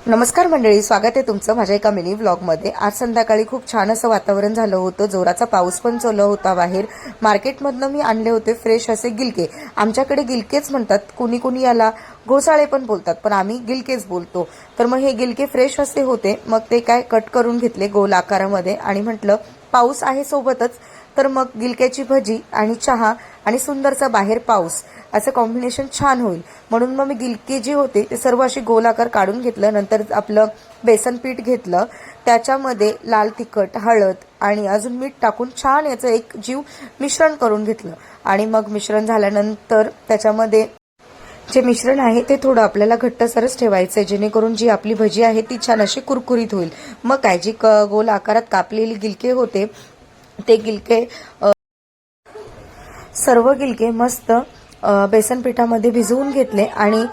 नमस्कार मंडळी, स्वागत आहे तुमचं माझ्या एका मिनी व्लॉगमध्ये। आज संध्याकाळी खूप छान असं वातावरण झालं होतं, जोराचा पाऊस पण चालू होता बाहेर। मार्केटमधनं मी आणले होते फ्रेश असे गिलके। आमच्याकडे गिलकेच म्हणतात, कुणी कुणी याला घोसाळे पण बोलतात, पण आम्ही गिलकेच बोलतो। तर मग हे गिलके फ्रेश असे होते, मग ते काय कट करून घेतले गोल आकारामध्ये आणि म्हटलं पाऊस आहे सोबतच, तर मग गिलक्याची भजी आणि चहा आणि सुंदरचा बाहेर पाऊस असं कॉम्बिनेशन छान होईल म्हणून मग मी गिलके जे होते ते सर्व अशी गोल आकार काढून घेतलं। नंतर आपलं बेसन पीठ घेतलं, त्याच्यामध्ये लाल तिखट, हळद आणि अजून मीठ टाकून छान याचं एक जीव मिश्रण करून घेतलं। आणि मग मिश्रण झाल्यानंतर त्याच्यामध्ये जे मिश्रण आहे ते थोडं आपल्याला घट्टसरच ठेवायचं आहे, जेणेकरून जी आपली भजी आहे ती छान अशी कुरकुरीत होईल। मग काय जी गोल आकारात कापलेली गिलके होते ते गिलके सर्व गिलके मस्त बेसन पिठामध्ये भिजवून घेतले आणि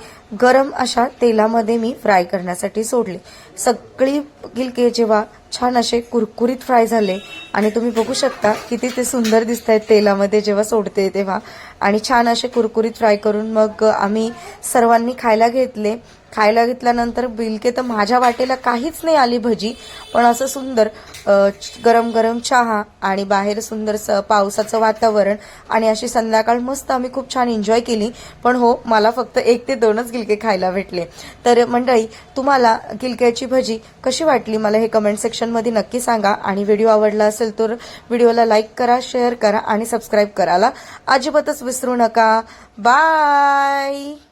गरम अशा तेलामध्ये मी फ्राय करण्यासाठी सोडले। सगळी गिलके जेव्हा छान असे कुरकुरीत फ्राय झाले आणि तुम्ही बघू शकता किती ते सुंदर दिसतायत तेलामध्ये जेव्हा सोडते तेव्हा, आणि छान असे कुरकुरीत फ्राय करून मग आम्ही सर्वांनी खायला घेतले। खायला घेतल्यानंतर गिलके तर माझ्या वाटेला काहीच नाही आली भजी, पण असं सुंदर गरम गरम चहा आणि बाहेर सुंदर पावसाचं वातावरण आणि अशी संध्याकाळ मस्त आम्ही खूप छान एन्जॉय केली। पण हो, मला फक्त 1 ते 2च गिलके खायला भेटले। तर मंडळी, तुम्हाला गिलक्याची भजी कशी वाटली मला हे कमेंट सेक्शनमध्ये नक्की सांगा, आणि व्हिडिओ आवडला असेल तर व्हिडिओला लाईक करा, शेअर करा आणि सबस्क्राईब करायला अजिबातच विसरू नका। बाय।